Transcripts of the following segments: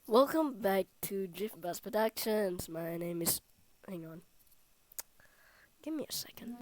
Welcome back to Drift Bus Productions. My name is. Hang on. Give me a second.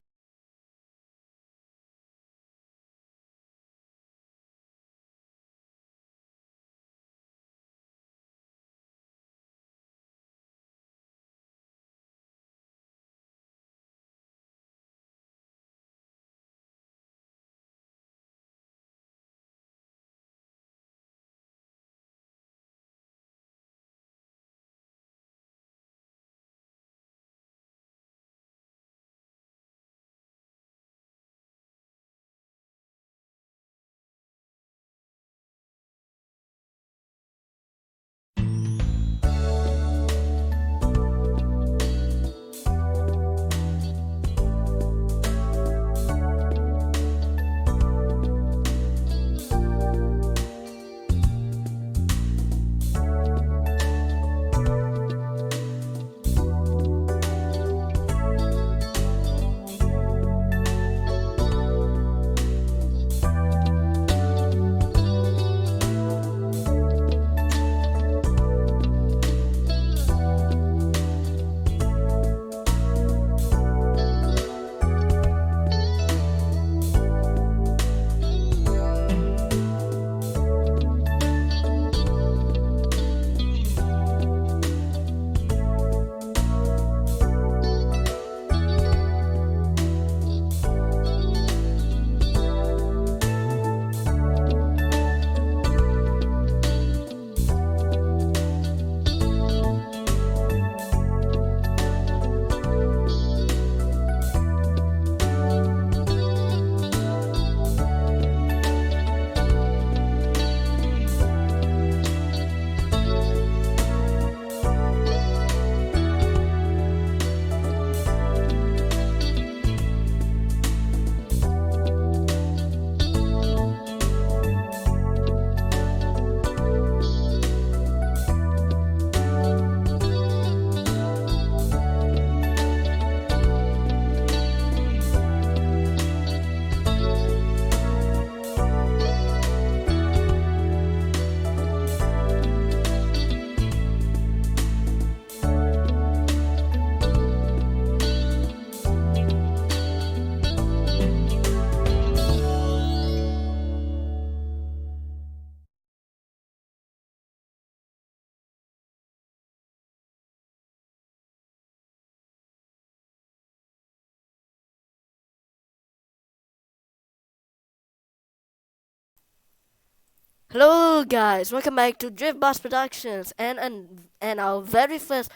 Hello, guys. Welcome back to Drift Bus Productions and our very first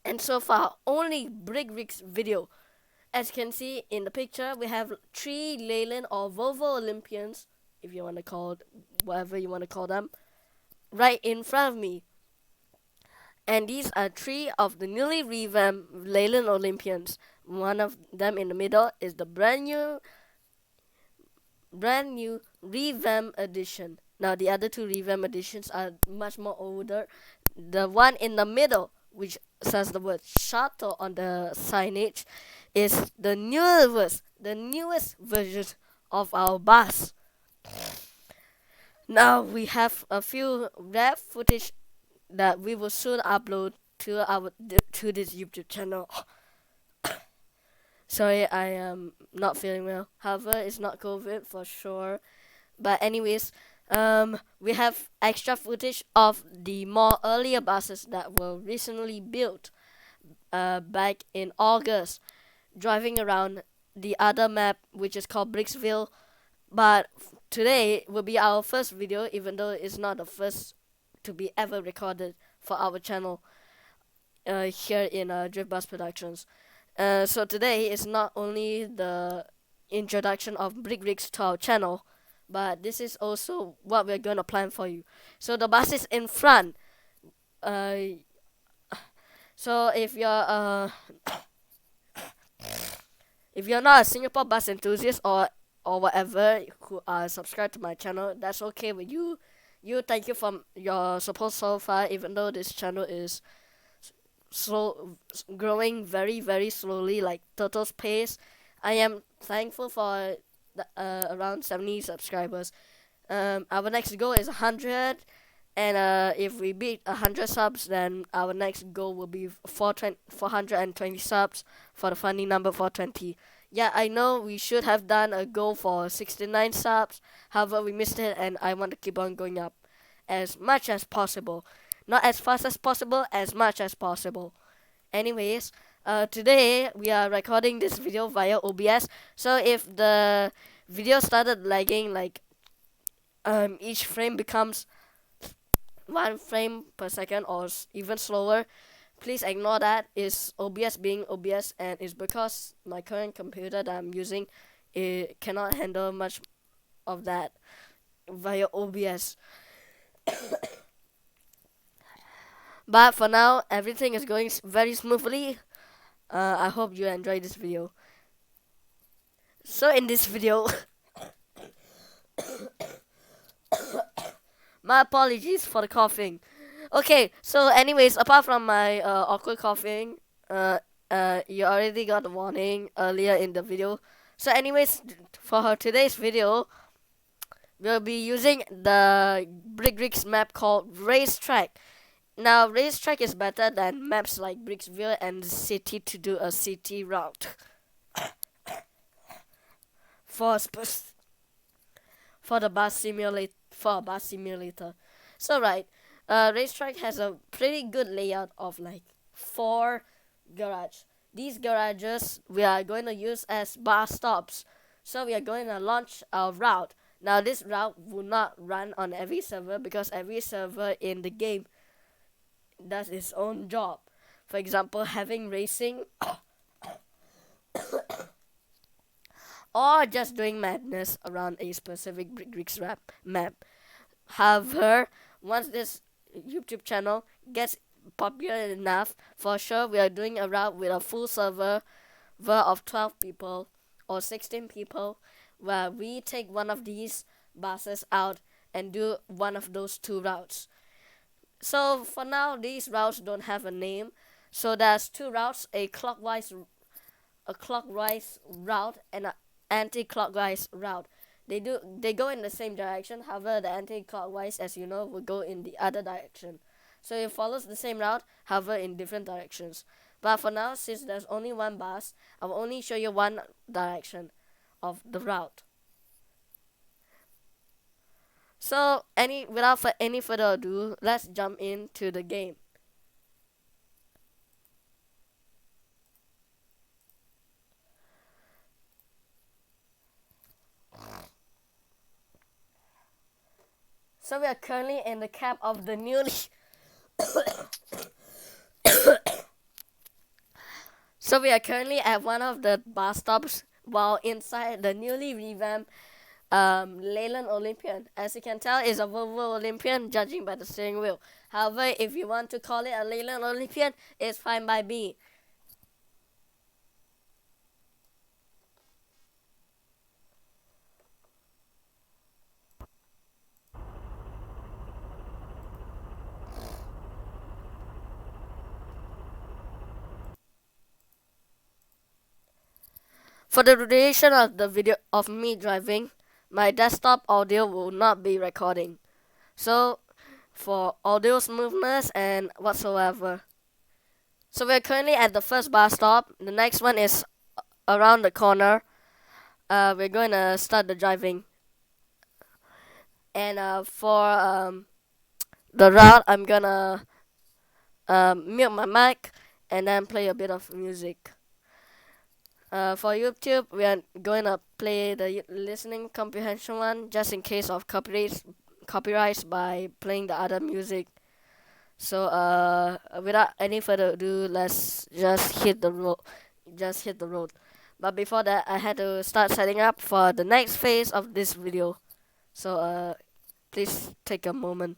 and so far only Brick Rigs video. As you can see in the picture, we have three Leyland or Volvo Olympians, if you want to call it, whatever you want to call them, right in front of me. And these are three of the newly revamped Leyland Olympians. One of them in the middle is the brand new revamp edition. Now the other two revamp editions are much more older. The one in the middle, which says the word shuttle on the signage, is the newest version of our bus. Now we have a few rare footage that we will soon upload to this YouTube channel. Sorry, I am not feeling well. However, it's not COVID for sure. But anyways, we have extra footage of the more earlier buses that were recently built back in August, driving around the other map, which is called Bricksville. But today will be our first video, even though it's not the first to be ever recorded for our channel here in Drift Bus Productions. So today is not only the introduction of Brick Rigs to our channel, but this is also what we're gonna plan for you. So the bus is in front. Uh, so if you're not a Singapore bus enthusiast or whatever who are subscribed to my channel, that's okay with you. Thank you for your support so far. Even though this channel is slow, growing very slowly, like turtle's pace, I am thankful for around 70 subscribers. Our next goal is 100, And if we beat 100 subs, then our next goal will be 420 subs for the funny number 420. Yeah, I know we should have done a goal for 69 subs. However, we missed it, and I want to keep on going up as much as possible. Not as fast as possible, as much as possible. Anyways, today we are recording this video via OBS. So if the video started lagging, like each frame becomes 1 frame per second or even slower, please ignore that. It's OBS being OBS, and it's because my current computer that I'm using, it cannot handle much of that via OBS. But for now, everything is going very smoothly. I hope you enjoy this video. So in this video, my apologies for the coughing. Okay, so anyways, apart from my awkward coughing, you already got the warning earlier in the video. So anyways, for today's video, we'll be using the Brick map called Racetrack. Now, Racetrack is better than maps like Bricksville and City to do a city route. for the bus simulator, So right, Racetrack has a pretty good layout of like 4 garages. These garages we are going to use as bus stops. So we are going to launch our route. Now this route will not run on every server because every server in the game does its own job. For example, having racing or just doing madness around a specific Bricks map. However, once this YouTube channel gets popular enough, for sure we are doing a route with a full server of 12 people or 16 people, where we take one of these buses out and do one of those 2 routes. So for now, these routes don't have a name. So there's 2 routes, a clockwise route and an anti-clockwise route. They go in the same direction. However, the anti-clockwise, as you know, will go in the other direction. So it follows the same route, however, in different directions. But for now, since there's only one bus, I will only show you one direction of the route. So without any further ado, let's jump into the game. So we are currently in the cab of the newly So we are currently at one of the bus stops while inside the newly revamped Leyland Olympian. As you can tell, it's a Volvo Olympian, judging by the steering wheel. However, if you want to call it a Leyland Olympian, it's fine by me. For the duration of the video of me driving, my desktop audio will not be recording. So, for audio smoothness and whatsoever. So we're currently at the first bus stop. The next one is around the corner. We're going to start the driving. And for the route, I'm gonna mute my mic and then play a bit of music. For YouTube, we are going to play the listening comprehension one, just in case of copyrights by playing the other music. So without any further ado, let's just hit the road. But before that, I had to start setting up for the next phase of this video. So please take a moment.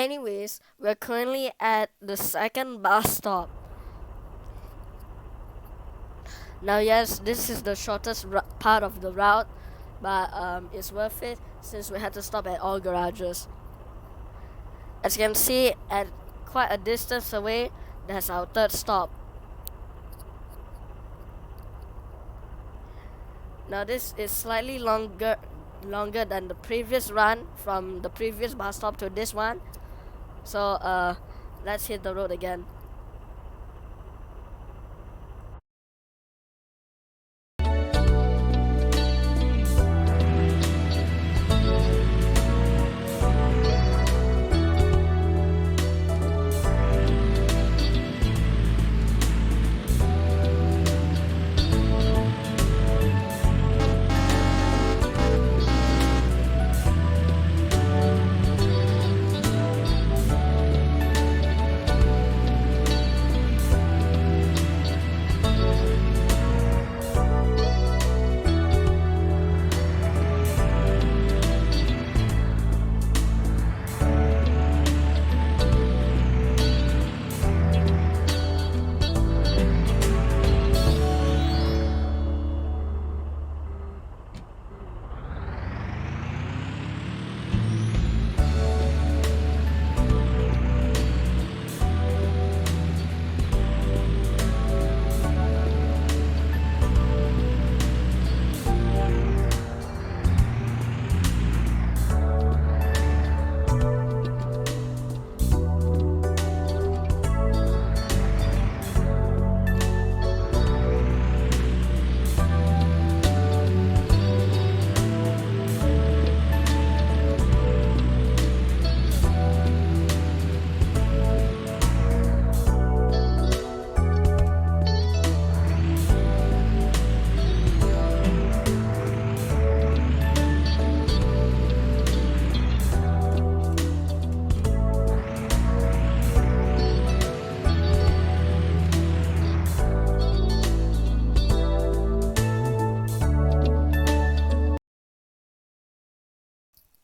anyways, we're currently at the second bus stop. Now, yes, this is the shortest part of the route, but it's worth it since we had to stop at all garages. As you can see, at quite a distance away, that's our third stop. Now, this is slightly longer than the previous run from the previous bus stop to this one. So, let's hit the road again.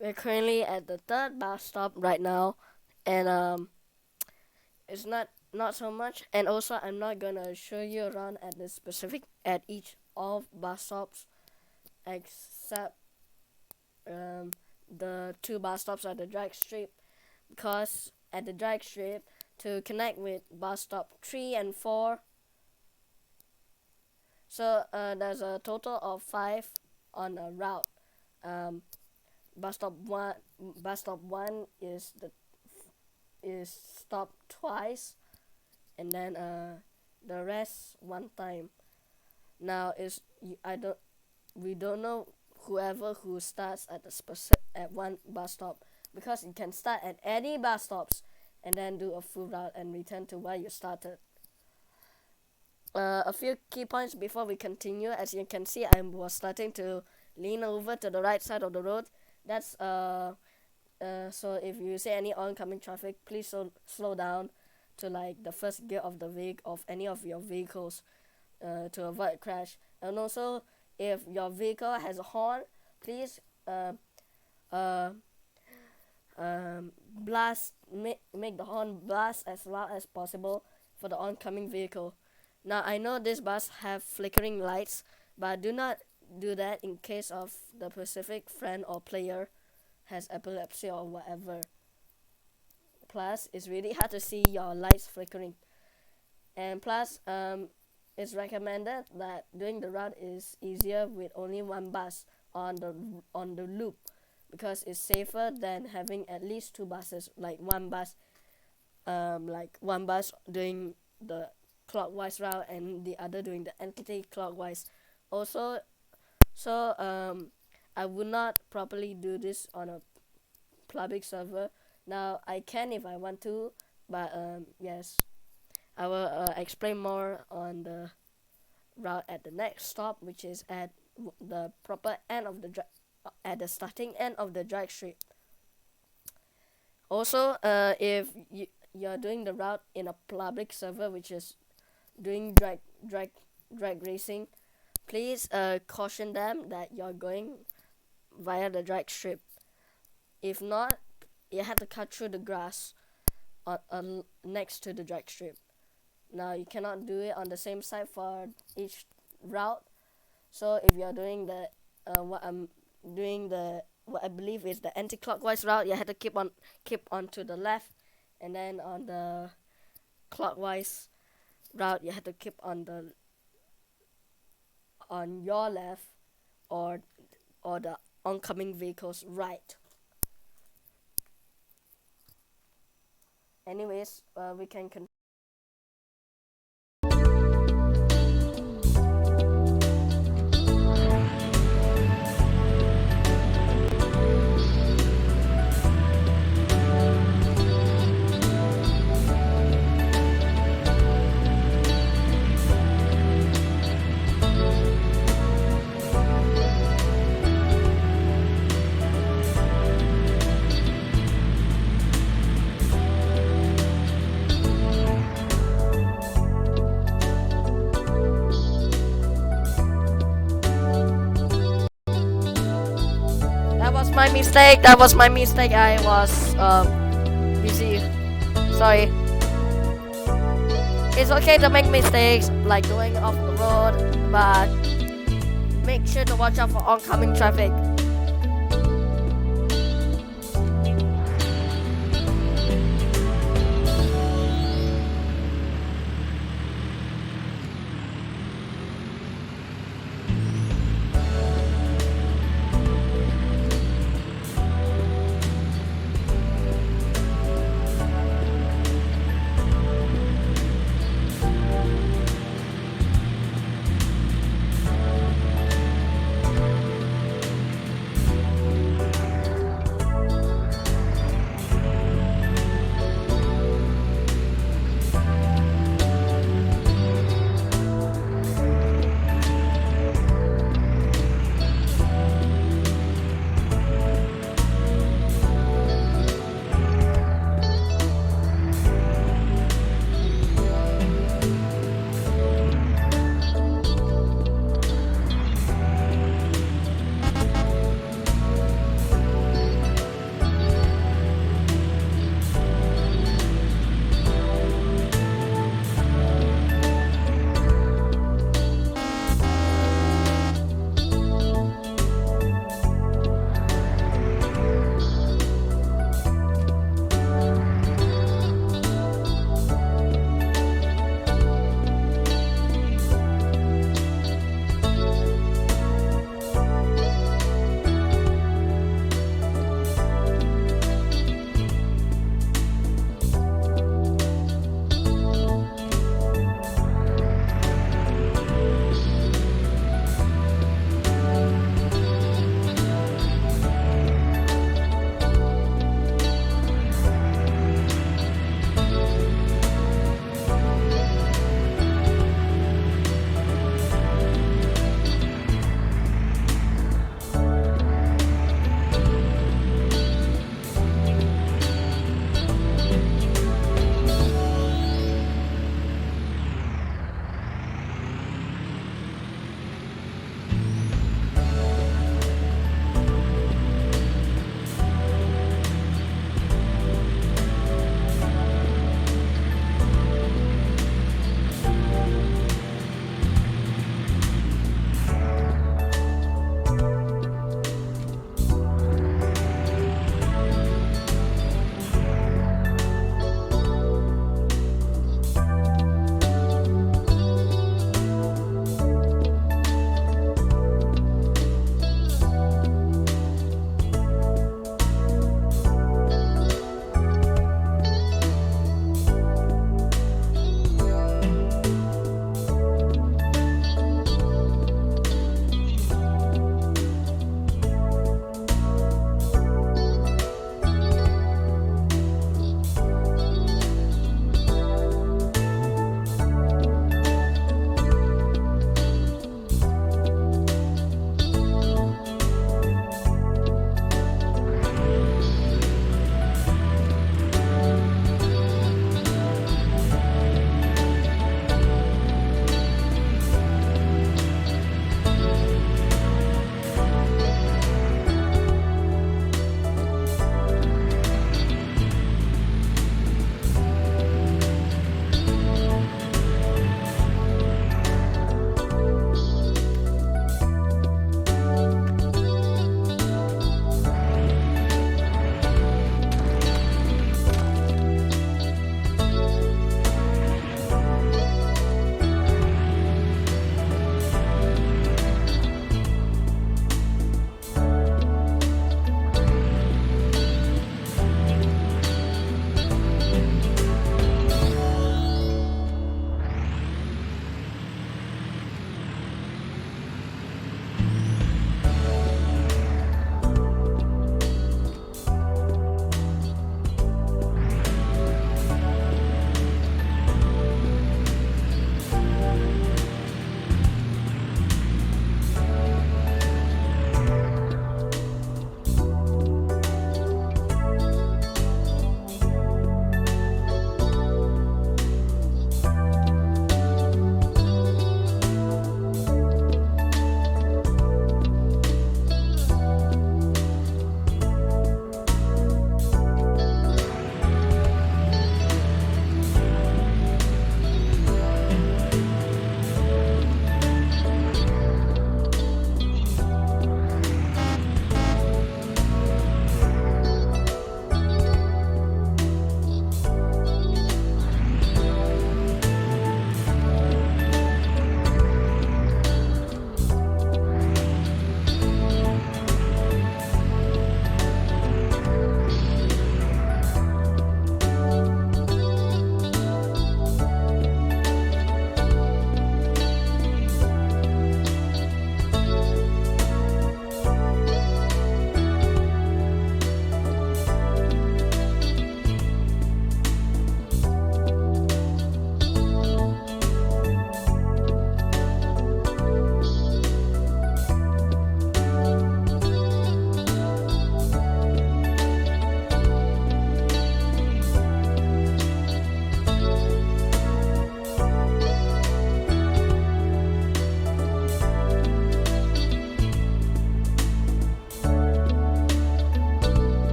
We're currently at the third bus stop right now, and it's not so much. And also, I'm not gonna show you around at the specific at each of bus stops, except the two bus stops at the drag strip, because at the drag strip to connect with bus stop 3 and 4. So there's a total of 5 on a route. Um, bus stop one is stopped twice, and then the rest one time. Now is I don't we don't know whoever who starts at the specific at one bus stop, because you can start at any bus stops and then do a full route and return to where you started. A few key points before we continue. As you can see, I was starting to lean over to the right side of the road. That's so if you see any oncoming traffic, please slow down to like the first gear of the of any of your vehicles, to avoid crash. And also, if your vehicle has a horn, please uh, make the horn blast as loud as possible for the oncoming vehicle. Now, I know this bus have flickering lights, but do not do that in case of the specific friend or player has epilepsy or whatever. Plus, it's really hard to see your lights flickering. And plus, it's recommended that doing the route is easier with only one bus on the loop, because it's safer than having at least two buses, like one bus doing the clockwise route and the other doing the anti-clockwise. Also, so I would not properly do this on a public server. Now I can if I want to, but yes, I will explain more on the route at the next stop, which is at the proper end of the at the starting end of the drag strip. Also, if you're doing the route in a public server, which is doing drag racing, please caution them that you're going via the drag strip. If not, you had to cut through the grass on next to the drag strip. Now you cannot do it on the same side for each route. So if you're doing the what I believe is the anti-clockwise route, you have to keep on to the left, and then on the clockwise route you have to keep on your left, or the oncoming vehicle's right. Anyways, we can continue. My mistake. That was my mistake. I was busy. Sorry. It's okay to make mistakes, like going off the road, but make sure to watch out for oncoming traffic.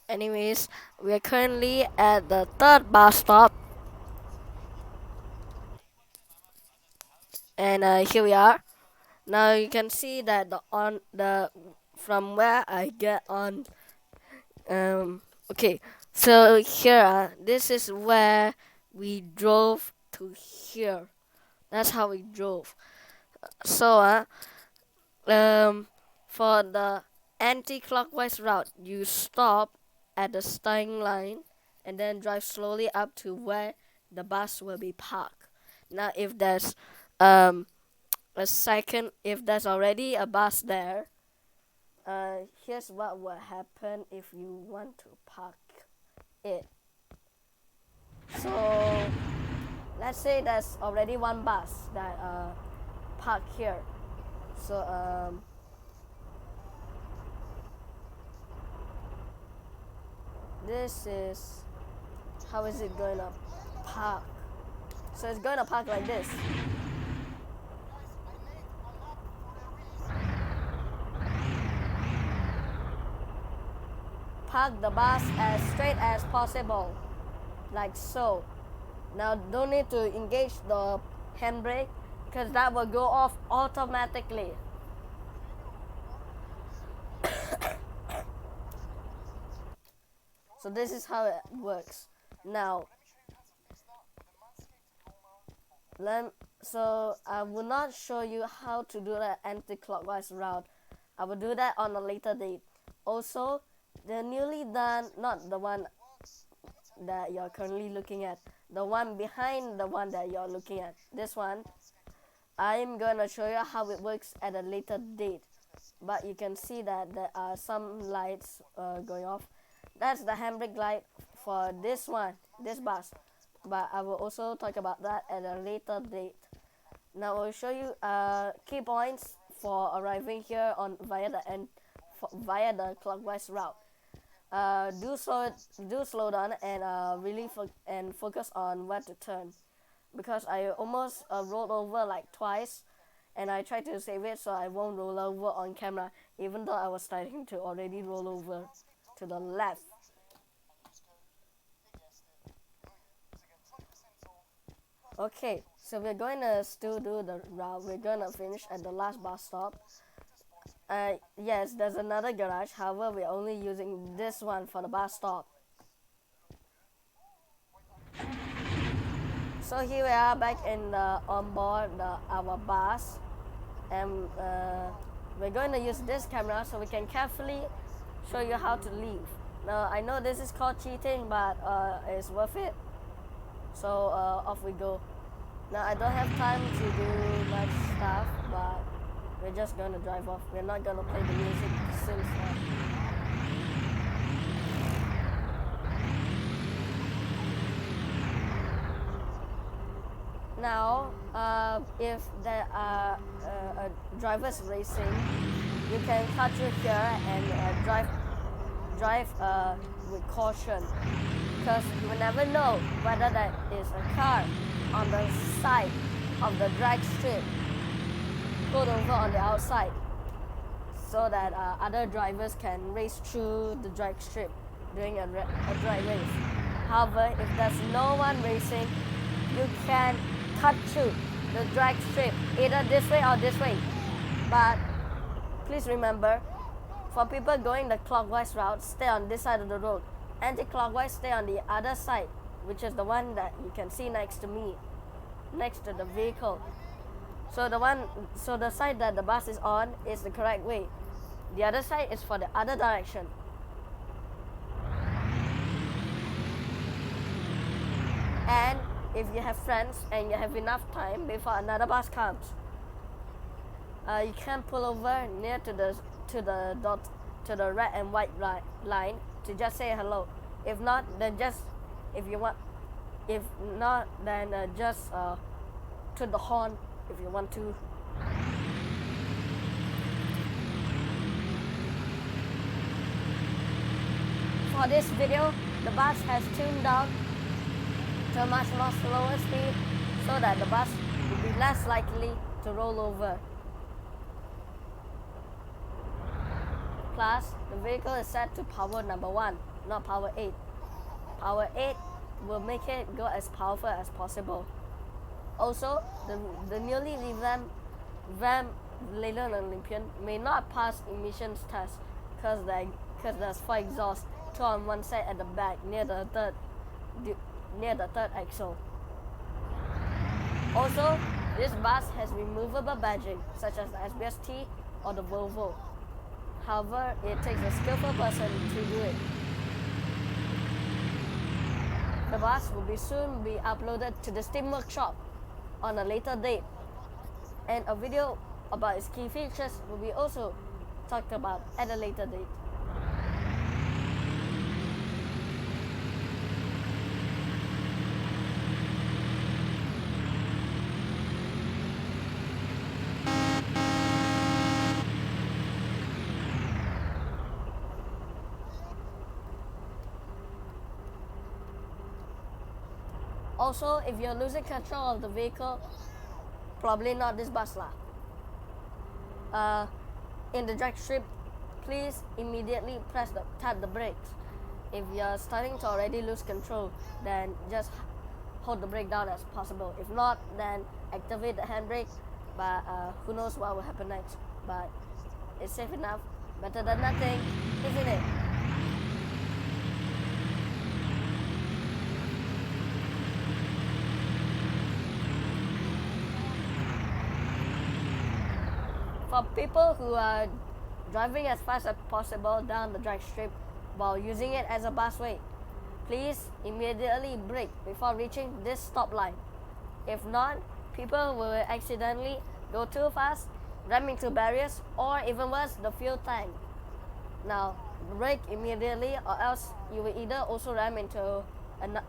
Anyways, we are currently at the third bus stop, and here we are. Now you can see that the from where I get on. Okay, so here, this is where we drove to here. That's how we drove. So, for the anti-clockwise route, you stop at the starting line and then drive slowly up to where the bus will be parked. Now, if there's um if there's already a bus there, here's what will happen if you want to park it. So, let's say there's already one bus that parked here. So, this is how is it going to park. So it's going to park like this. Park the bus as straight as possible, like so. Now don't need to engage the handbrake because that will go off automatically. So this is how it works. Now, so I will not show you how to do the anti-clockwise route. I will do that on a later date. Also, the newly done, not the one that you're currently looking at, the one behind the one that you're looking at, this one, I'm gonna show you how it works at a later date. But you can see that there are some lights going off. That's the handbrake light for this one, this bus. But I will also talk about that at a later date. Now I'll show you key points for arriving here on via the clockwise route. Do slow down and really focus on where to turn, because I almost rolled over like twice, and I tried to save it so I won't roll over on camera, even though I was starting to already roll over to the left. Okay, so we're going to still do the route. We're going to finish at the last bus stop. Yes, there's another garage. However, we're only using this one for the bus stop. So here we are back in on board our bus, and we're going to use this camera so we can carefully show you how to leave. Now I know this is called cheating, but it's worth it. So off we go. Now I don't have time to do much stuff, but we're just gonna drive off. We're not gonna play the music since now if there are drivers racing, you can cut through here and drive with caution, because you will never know whether that is a car on the side of the drag strip pulled over on the outside, so that other drivers can race through the drag strip during a drag race. However, if there's no one racing, you can cut through the drag strip either this way or this way. But please remember, for people going the clockwise route, stay on this side of the road. Anti-clockwise, stay on the other side, which is the one that you can see next to me, next to the vehicle. So the side that the bus is on is the correct way. The other side is for the other direction. And if you have friends and you have enough time before another bus comes, you can pull over near to the red and white line to just say hello. If not, then just just to the horn if you want to. For this video, the bus has tuned down to a much more slower speed so that the bus will be less likely to roll over. Plus, the vehicle is set to power number 1. not power 8. Power 8 will make it go as powerful as possible. Also, the newly revamped Leyland Olympian may not pass emissions test because there's 4 exhausts, 2 on one side at the back near the third axle. Also, this bus has removable badging such as the SBST or the Volvo. However, it takes a skillful person to do it. The bus will soon be uploaded to the Steam Workshop on a later date, and a video about its key features will be also talked about at a later date. Also, if you're losing control of the vehicle, probably not this bus lah. In the drag strip, please immediately tap the brakes. If you're starting to already lose control, then just hold the brake down as possible. If not, then activate the handbrake. But who knows what will happen next. But it's safe enough, better than nothing, isn't it? For people who are driving as fast as possible down the drag strip while using it as a busway, please immediately brake before reaching this stop line. If not, people will accidentally go too fast, ram into barriers, or even worse, the fuel tank. Now, brake immediately, or else you will either also ram into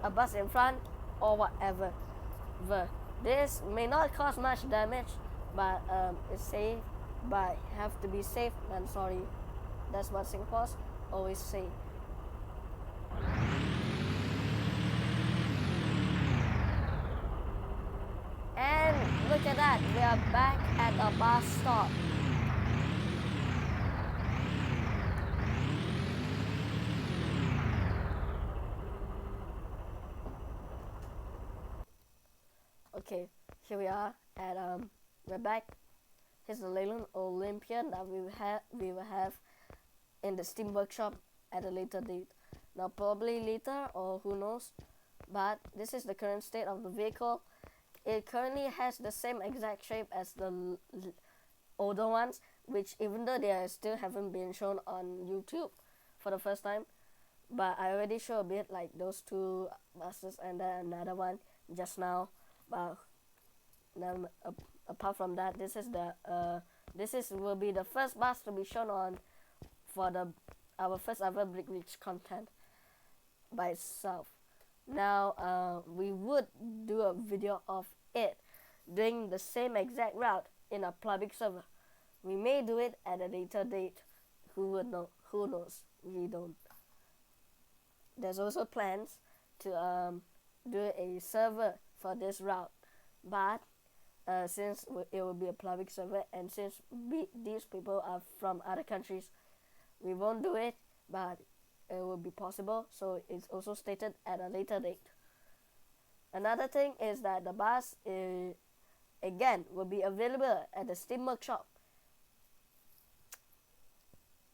a bus in front or whatever. This may not cause much damage, but it's safe. But have to be safe than sorry. That's what Singapore's always say. And look at that, we are back at a bus stop. Okay, here we are at we're back. Here's the Leyland Olympian that we will have in the Steam Workshop at a later date. Now probably later or who knows, but this is the current state of the vehicle. It currently has the same exact shape as the older ones, which even though they still haven't been shown on YouTube for the first time, but I already showed a bit like those 2 buses and then another one just now. But then apart from that, this will be the first bus to be shown on for our first ever Brick Reach content by itself. Now we would do a video of it doing the same exact route in a public server. We may do it at a later date. Who would know? Who knows? We don't. There's also plans to do a server for this route, but since it will be a public server, and since these people are from other countries, we won't do it, but it will be possible, so it's also stated at a later date. Another thing is that the bus again will be available at the Steam Workshop,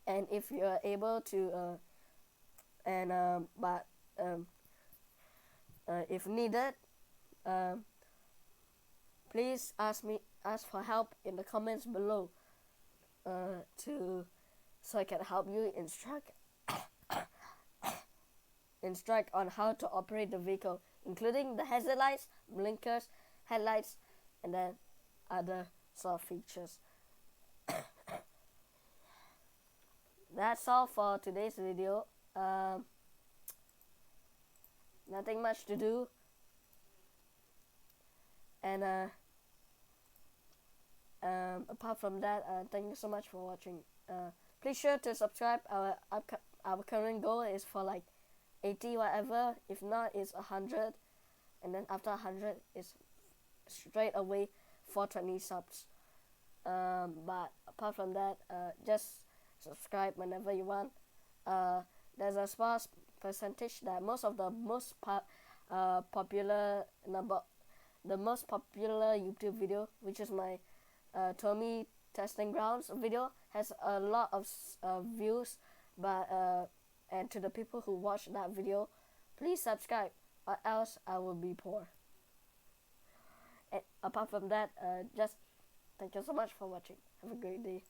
and if you are able to if needed, please ask for help in the comments below so I can help you instruct on how to operate the vehicle, including the hazard lights, blinkers, headlights, and then other sort of features. That's all for today's video. Nothing much to do, and apart from that, thank you so much for watching. Please sure to subscribe. Our current goal is for like 80 whatever. If not, it's 100, and then after 100 it's straight away 420 subs. But apart from that, just subscribe whenever you want. there's a small percentage that most of the popular number, the most popular YouTube video, which is my Tommy testing grounds video, has a lot of views. But and to the people who watch that video, please subscribe, or else I will be poor. And apart from that, just thank you so much for watching. Have a great day.